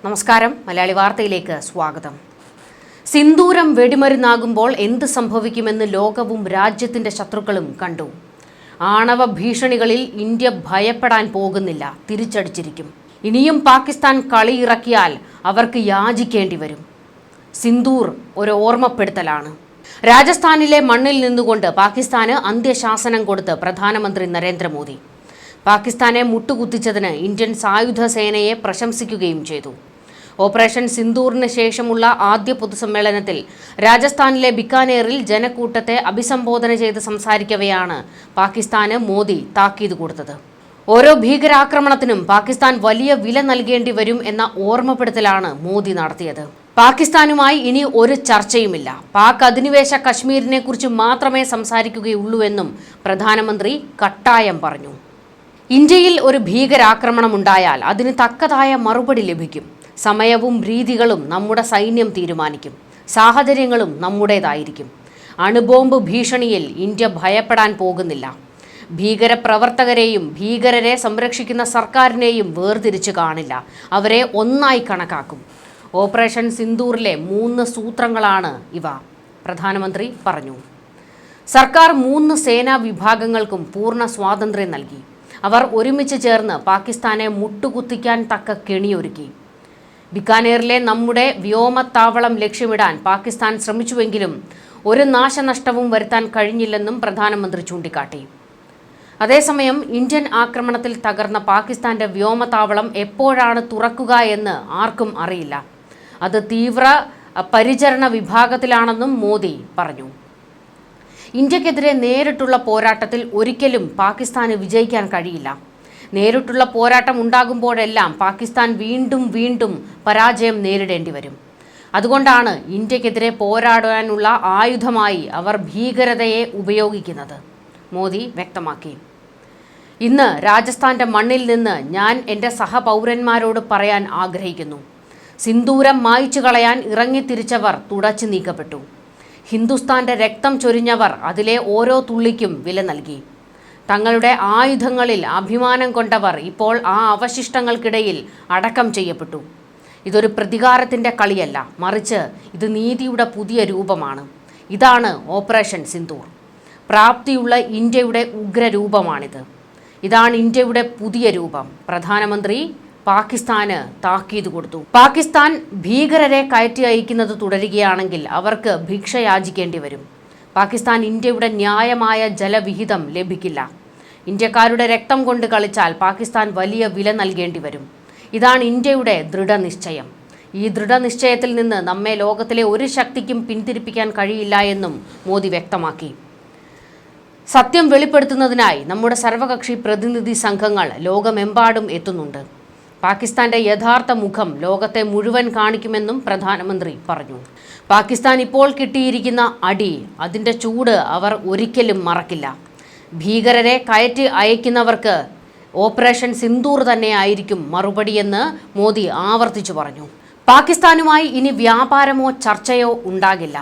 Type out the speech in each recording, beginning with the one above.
നമസ്കാരം, മലയാളി വാർത്തയിലേക്ക് സ്വാഗതം. സിന്ദൂരം വെടിമരുന്നാകുമ്പോൾ എന്ത് സംഭവിക്കുമെന്ന് ലോകവും രാജ്യത്തിന്റെ ശത്രുക്കളും കണ്ടു. ആണവ ഭീഷണികളിൽ ഇന്ത്യ ഭയപ്പെടാൻ പോകുന്നില്ല, തിരിച്ചടിച്ചിരിക്കും. ഇനിയും പാകിസ്ഥാൻ കളിയിറക്കിയാൽ അവർക്ക് യാചിക്കേണ്ടി വരും. സിന്ദൂർ ഒരു ഓർമ്മപ്പെടുത്തലാണ്. രാജസ്ഥാനിലെ മണ്ണിൽ നിന്നുകൊണ്ട് പാകിസ്ഥാന് അന്ത്യശാസനം കൊടുത്ത് പ്രധാനമന്ത്രി നരേന്ദ്രമോദി. പാകിസ്ഥാനെ മുട്ടുകുത്തിച്ചതിന് ഇന്ത്യൻ സായുധ സേനയെ പ്രശംസിക്കുകയും ചെയ്തു. ഓപ്പറേഷൻ സിന്ദൂറിന് ശേഷമുള്ള ആദ്യ പൊതുസമ്മേളനത്തിൽ രാജസ്ഥാനിലെ ബിക്കാനേറിൽ ജനക്കൂട്ടത്തെ അഭിസംബോധന ചെയ്ത് സംസാരിക്കവെയാണ് പാകിസ്ഥാന് മോദി താക്കീത് കൊടുത്തത്. ഓരോ ഭീകരാക്രമണത്തിനും പാകിസ്ഥാൻ വലിയ വില നൽകേണ്ടി വരും എന്ന ഓർമ്മപ്പെടുത്തലാണ് മോദി നടത്തിയത്. പാകിസ്ഥാനുമായി ഇനി ഒരു ചർച്ചയുമില്ല. പാക് അധിനിവേശ കശ്മീരിനെ കുറിച്ച് മാത്രമേ സംസാരിക്കുകയുള്ളൂവെന്നും പ്രധാനമന്ത്രി കട്ടായം പറഞ്ഞു. ഇന്ത്യയിൽ ഒരു ഭീകരാക്രമണമുണ്ടായാൽ അതിന് തക്കതായ മറുപടി ലഭിക്കും. സമയവും രീതികളും നമ്മുടെ സൈന്യം തീരുമാനിക്കും. സാഹചര്യങ്ങളും നമ്മുടേതായിരിക്കും. അണുബോംബ് ഭീഷണിയിൽ ഇന്ത്യ ഭയപ്പെടാൻ പോകുന്നില്ല. ഭീകരപ്രവർത്തകരെയും ഭീകരരെ സംരക്ഷിക്കുന്ന സർക്കാരിനെയും വേർതിരിച്ച് കാണില്ല. അവരെ ഒന്നായി കണക്കാക്കും. ഓപ്പറേഷൻ സിന്ദൂറിലെ 3 സൂത്രങ്ങളാണ് ഇവ, പ്രധാനമന്ത്രി പറഞ്ഞു. സർക്കാർ 3 സേനാ വിഭാഗങ്ങൾക്കും പൂർണ്ണ സ്വാതന്ത്ര്യം നൽകി. അവർ ഒരുമിച്ച് ചേർന്ന് പാകിസ്ഥാനെ മുട്ടുകുത്തിക്കാൻ തക്ക കെണിയൊരുക്കി. ബിക്കാനേറിലെ നമ്മുടെ വ്യോമത്താവളം ലക്ഷ്യമിടാൻ പാകിസ്ഥാൻ ശ്രമിച്ചുവെങ്കിലും ഒരു നാശനഷ്ടവും വരുത്താൻ കഴിഞ്ഞില്ലെന്നും പ്രധാനമന്ത്രി ചൂണ്ടിക്കാട്ടി. അതേസമയം ഇന്ത്യൻ ആക്രമണത്തിൽ തകർന്ന പാകിസ്ഥാന്റെ വ്യോമത്താവളം എപ്പോഴാണ് തുറക്കുക എന്ന് ആർക്കും അറിയില്ല. അത് തീവ്ര പരിചരണ വിഭാഗത്തിലാണെന്നും മോദി പറഞ്ഞു. ഇന്ത്യക്കെതിരെ നേരിട്ടുള്ള പോരാട്ടത്തിൽ ഒരിക്കലും പാകിസ്ഥാന് വിജയിക്കാൻ കഴിയില്ല. നേരിട്ടുള്ള പോരാട്ടം ഉണ്ടാകുമ്പോഴെല്ലാം പാകിസ്ഥാൻ വീണ്ടും പരാജയം നേരിടേണ്ടി വരും. അതുകൊണ്ടാണ് ഇന്ത്യക്കെതിരെ പോരാടാനുള്ള ആയുധമായി അവർ ഭീകരതയെ ഉപയോഗിക്കുന്നത്, മോദി വ്യക്തമാക്കി. ഇന്ന് രാജസ്ഥാന്റെ മണ്ണിൽ നിന്ന് ഞാൻ എൻ്റെ സഹപൗരന്മാരോട് പറയാൻ ആഗ്രഹിക്കുന്നു. സിന്ദൂരം മായ്ച്ചു കളയാൻ ഇറങ്ങിത്തിരിച്ചവർ തുടച്ചു നീക്കപ്പെട്ടു. ഹിന്ദുസ്ഥാന്റെ രക്തം ചൊരിഞ്ഞവർ അതിലെ ഓരോ തുള്ളിക്കും വില നൽകി. തങ്ങളുടെ ആയുധങ്ങളിൽ അഭിമാനം കൊണ്ടവർ ഇപ്പോൾ ആ അവശിഷ്ടങ്ങൾക്കിടയിൽ അടക്കം ചെയ്യപ്പെട്ടു. ഇതൊരു പ്രതികാരത്തിൻ്റെ കളിയല്ല, മറിച്ച് ഇത് നീതിയുടെ പുതിയ രൂപമാണ്. ഇതാണ് ഓപ്പറേഷൻ സിന്ദൂർ. പ്രാപ്തിയുള്ള ഇന്ത്യയുടെ ഉഗ്രരൂപമാണിത്. ഇതാണ് ഇന്ത്യയുടെ പുതിയ രൂപം. പ്രധാനമന്ത്രി പാകിസ്ഥാന് താക്കീത് കൊടുത്തു. പാകിസ്ഥാൻ ഭീകരരെ കയറ്റി അയക്കുന്നത് തുടരുകയാണെങ്കിൽ അവർക്ക് ഭിക്ഷ യാചിക്കേണ്ടി വരും. പാകിസ്ഥാൻ ഇന്ത്യയുടെ ന്യായമായ ജലവിഹിതം ലഭിക്കില്ല. ഇന്ത്യക്കാരുടെ രക്തം കൊണ്ട് കളിച്ചാൽ പാകിസ്ഥാൻ വലിയ വില നൽകേണ്ടി വരും. ഇതാണ് ഇന്ത്യയുടെ ദൃഢനിശ്ചയം. ഈ ദൃഢനിശ്ചയത്തിൽ നിന്ന് നമ്മെ ലോകത്തിലെ ഒരു ശക്തിക്കും പിന്തിരിപ്പിക്കാൻ കഴിയില്ല എന്നും മോദി വ്യക്തമാക്കി. സത്യം വെളിപ്പെടുത്തുന്നതിനായി നമ്മുടെ സർവകക്ഷി പ്രതിനിധി സംഘങ്ങൾ ലോകമെമ്പാടും എത്തുന്നുണ്ട്. പാകിസ്ഥാന്റെ യഥാർത്ഥ മുഖം ലോകത്തെ മുഴുവൻ കാണിക്കുമെന്നും പ്രധാനമന്ത്രി പറഞ്ഞു. പാകിസ്ഥാൻ ഇപ്പോൾ കിട്ടിയിരിക്കുന്ന അടി, അതിൻ്റെ ചൂട് അവർ ഒരിക്കലും മറക്കില്ല. ഭീകരരെ കയറ്റി അയക്കുന്നവർക്ക് ഓപ്പറേഷൻ സിന്ദൂർ തന്നെയായിരിക്കും മറുപടിയെന്ന് മോദി ആവർത്തിച്ചു പറഞ്ഞു. പാകിസ്ഥാനുമായി ഇനി വ്യാപാരമോ ചർച്ചയോ ഉണ്ടാകില്ല.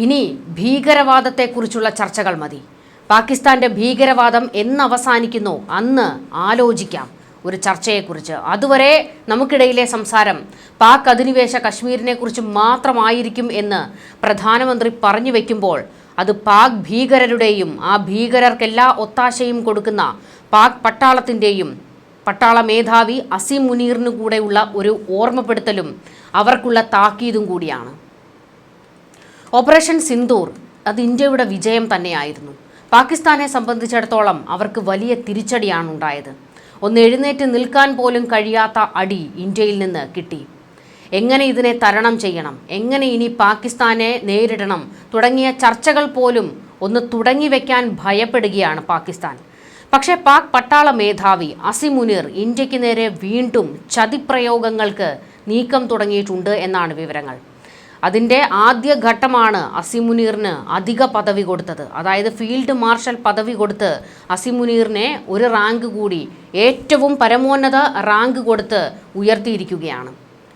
ഇനി ഭീകരവാദത്തെക്കുറിച്ചുള്ള ചർച്ചകൾ മതി. പാകിസ്ഥാന്റെ ഭീകരവാദം എന്ന് അവസാനിക്കുന്നോ അന്ന് ആലോചിക്കാം ഒരു ചർച്ചയെക്കുറിച്ച്. അതുവരെ നമുക്കിടയിലെ സംസാരം പാക് അധിനിവേശ കശ്മീരിനെ കുറിച്ച് മാത്രമായിരിക്കും എന്ന് പ്രധാനമന്ത്രി പറഞ്ഞു വയ്ക്കുമ്പോൾ അത് പാക് ഭീകരരുടെയും ആ ഭീകരർക്കെല്ലാ ഒത്താശയും കൊടുക്കുന്ന പാക് പട്ടാളത്തിൻ്റെയും പട്ടാള മേധാവി അസീം മുനീറിനു കൂടെയുള്ള ഒരു ഓർമ്മപ്പെടുത്തലും അവർക്കുള്ള താക്കീതും കൂടിയാണ്. ഓപ്പറേഷൻ സിന്ദൂർ അത് ഇന്ത്യയുടെ വിജയം തന്നെയായിരുന്നു. പാകിസ്ഥാനെ സംബന്ധിച്ചിടത്തോളം അവർക്ക് വലിയ തിരിച്ചടിയാണ് ഉണ്ടായത്. ഒന്ന് എഴുന്നേറ്റ് നിൽക്കാൻ പോലും കഴിയാത്ത അടി ഇന്ത്യയിൽ നിന്ന് കിട്ടി. എങ്ങനെ ഇതിനെ തരണം ചെയ്യണം, എങ്ങനെ ഇനി പാകിസ്ഥാനെ നേരിടണം തുടങ്ങിയ ചർച്ചകൾ പോലും ഒന്ന് തുടങ്ങി വയ്ക്കാൻ ഭയപ്പെടുകയാണ് പാകിസ്ഥാൻ. പക്ഷേ പാക് പട്ടാള മേധാവി അസീം മുനീർ ഇന്ത്യക്ക് നേരെ വീണ്ടും ചതിപ്രയോഗങ്ങൾക്ക് നീക്കം തുടങ്ങിയിട്ടുണ്ട് എന്നാണ് വിവരങ്ങൾ. അതിൻ്റെ ആദ്യ ഘട്ടമാണ് അസീം മുനീറിന് അധിക പദവി കൊടുത്തത്. അതായത് ഫീൽഡ് മാർഷൽ പദവി കൊടുത്ത് അസീം മുനീറിനെ ഒരു റാങ്ക് കൂടി, ഏറ്റവും പരമോന്നത റാങ്ക് കൊടുത്ത് ഉയർത്തിയിരിക്കുകയാണ്.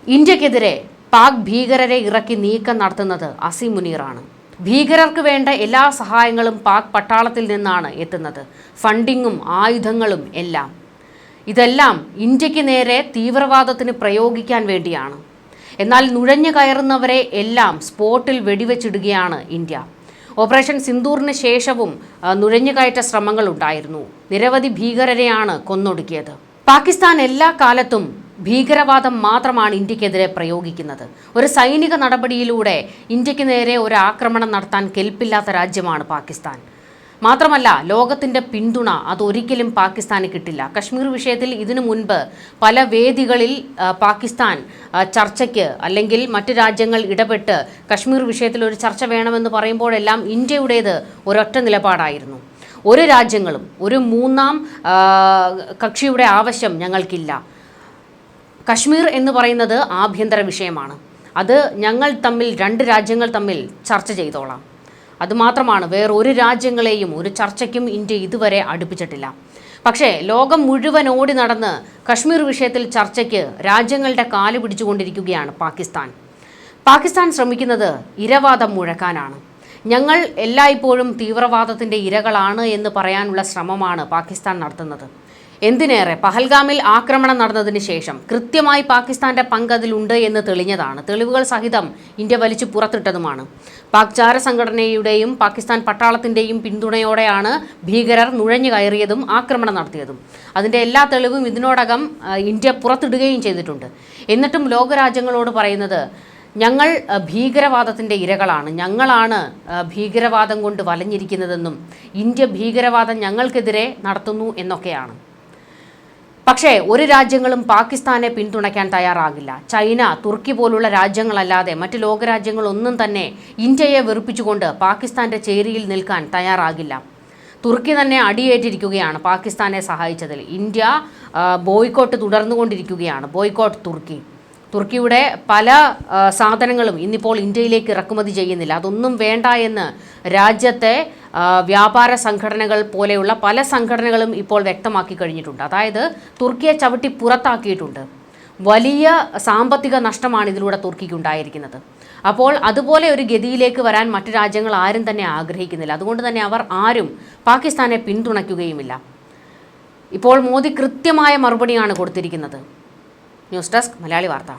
ഇന്ത്യക്കെതിരെ പാക് ഭീകരരെ ഇറക്കി നീക്കം നടത്തുന്നത് അസീം മുനീറാണ്. ഭീകരർക്ക് വേണ്ട എല്ലാ സഹായങ്ങളും പാക് പട്ടാളത്തിൽ നിന്നാണ് എത്തുന്നത്, ഫണ്ടിങ്ങും ആയുധങ്ങളും എല്ലാം. ഇതെല്ലാം ഇന്ത്യക്ക് നേരെ തീവ്രവാദത്തിന് പ്രയോഗിക്കാൻ വേണ്ടിയാണ്. എന്നാൽ നുഴഞ്ഞു കയറുന്നവരെ എല്ലാം സ്പോട്ടിൽ വെടിവെച്ചിടുകയാണ് ഇന്ത്യ. ഓപ്പറേഷൻ സിന്ദൂറിന് ശേഷവും നുഴഞ്ഞുകയറ്റ ശ്രമങ്ങൾ ഉണ്ടായിരുന്നു. നിരവധി ഭീകരരെയാണ് കൊന്നൊടുക്കിയത്. പാകിസ്ഥാൻ എല്ലാ കാലത്തും ഭീകരവാദം മാത്രമാണ് ഇന്ത്യക്കെതിരെ പ്രയോഗിക്കുന്നത്. ഒരു സൈനിക നടപടിയിലൂടെ ഇന്ത്യക്ക് നേരെ ഒരു ആക്രമണം നടത്താൻ കെൽപ്പില്ലാത്ത രാജ്യമാണ് പാകിസ്ഥാൻ. മാത്രമല്ല, ലോകത്തിൻ്റെ പിന്തുണ അതൊരിക്കലും പാകിസ്ഥാന് കിട്ടില്ല. കശ്മീർ വിഷയത്തിൽ ഇതിനു മുൻപ് പല വേദികളിൽ പാകിസ്ഥാൻ ചർച്ചയ്ക്ക് അല്ലെങ്കിൽ മറ്റ് രാജ്യങ്ങൾ ഇടപെട്ട് കശ്മീർ വിഷയത്തിൽ ഒരു ചർച്ച വേണമെന്ന് പറയുമ്പോഴെല്ലാം ഇന്ത്യയുടേത് ഒരൊറ്റ നിലപാടായിരുന്നു. ഒരു രാജ്യങ്ങളും ഒരു മൂന്നാം കക്ഷിയുടെ ആവശ്യം ഞങ്ങൾക്കില്ല. കശ്മീർ എന്ന് പറയുന്നത് ആഭ്യന്തര വിഷയമാണ്. അത് ഞങ്ങൾ തമ്മിൽ, രണ്ട് രാജ്യങ്ങൾ തമ്മിൽ ചർച്ച ചെയ്തോളാം. അതുമാത്രമാണ്. വേറൊരു രാജ്യങ്ങളെയും ഒരു ചർച്ചയ്ക്കും ഇന്ത്യ ഇതുവരെ അടുപ്പിച്ചിട്ടില്ല. പക്ഷേ ലോകം മുഴുവൻ ഓടി നടന്ന് കശ്മീർ വിഷയത്തിൽ ചർച്ചയ്ക്ക് രാജ്യങ്ങളുടെ കാല് പിടിച്ചുകൊണ്ടിരിക്കുകയാണ് പാകിസ്ഥാൻ. പാകിസ്ഥാൻ ശ്രമിക്കുന്നത് ഇരവാദം മുഴക്കാനാണ്. ഞങ്ങൾ എല്ലായ്പ്പോഴും തീവ്രവാദത്തിൻ്റെ ഇരകളാണ് എന്ന് പറയാനുള്ള ശ്രമമാണ് പാകിസ്ഥാൻ നടത്തുന്നത്. എന്തിനേറെ, പഹൽഗാമിൽ ആക്രമണം നടന്നതിന് ശേഷം കൃത്യമായി പാകിസ്ഥാന്റെ പങ്ക് അതിലുണ്ട് എന്ന് തെളിഞ്ഞതാണ്. തെളിവുകൾ സഹിതം ഇന്ത്യ വലിച്ചു പുറത്തിട്ടതുമാണ്. പാക് ചാര സംഘടനയുടെയും പാകിസ്ഥാൻ പട്ടാളത്തിൻ്റെയും പിന്തുണയോടെയാണ് ഭീകരർ നുഴഞ്ഞു കയറിയതും ആക്രമണം നടത്തിയതും. അതിൻ്റെ എല്ലാ തെളിവും ഇതിനോടകം ഇന്ത്യ പുറത്തിടുകയും ചെയ്തിട്ടുണ്ട്. എന്നിട്ടും ലോകരാജ്യങ്ങളോട് പറയുന്നത് ഞങ്ങൾ ഭീകരവാദത്തിൻ്റെ ഇരകളാണ്, ഞങ്ങളാണ് ഭീകരവാദം കൊണ്ട് വലഞ്ഞിരിക്കുന്നതെന്നും ഇന്ത്യ ഭീകരവാദം ഞങ്ങൾക്കെതിരെ നടത്തുന്നു എന്നൊക്കെയാണ്. പക്ഷേ ഒരു രാജ്യങ്ങളും പാകിസ്ഥാനെ പിന്തുണയ്ക്കാൻ തയ്യാറാകില്ല. ചൈന, തുർക്കി പോലുള്ള രാജ്യങ്ങളല്ലാതെ മറ്റ് ലോകരാജ്യങ്ങളൊന്നും തന്നെ ഇന്ത്യയെ വെറുപ്പിച്ചുകൊണ്ട് പാകിസ്ഥാന്റെ ചേരിയിൽ നിൽക്കാൻ തയ്യാറാകില്ല. തുർക്കി തന്നെ അടിയേറ്റിരിക്കുകയാണ് പാകിസ്ഥാനെ സഹായിച്ചതിൽ. ഇന്ത്യ ബോയ്ക്കോട്ട് തുടർന്നുകൊണ്ടിരിക്കുകയാണ്. ബോയ്ക്കോട്ട് തുർക്കി. തുർക്കിയുടെ പല സാധനങ്ങളും ഇന്നിപ്പോൾ ഇന്ത്യയിലേക്ക് ഇറക്കുമതി ചെയ്യുന്നില്ല. അതൊന്നും വേണ്ട എന്ന് രാജ്യത്തെ വ്യാപാര സംഘടനകൾ പോലെയുള്ള പല സംഘടനകളും ഇപ്പോൾ വ്യക്തമാക്കി കഴിഞ്ഞിട്ടുണ്ട്. അതായത് തുർക്കിയെ ചവിട്ടി പുറത്താക്കിയിട്ടുണ്ട്. വലിയ സാമ്പത്തിക നഷ്ടമാണ് ഇതിലൂടെ തുർക്കിക്കുണ്ടായിരിക്കുന്നത്. അപ്പോൾ അതുപോലെ ഒരു ഗതിയിലേക്ക് വരാൻ മറ്റു രാജ്യങ്ങൾ ആരും തന്നെ ആഗ്രഹിക്കുന്നില്ല. അതുകൊണ്ട് തന്നെ അവർ ആരും പാകിസ്ഥാനെ പിന്തുണയ്ക്കുകയുമില്ല. ഇപ്പോൾ മോദി കൃത്യമായ മറുപടിയാണ് കൊടുത്തിരിക്കുന്നത്. ന്യൂസ് ഡെസ്ക് മലയാളി വാർത്ത.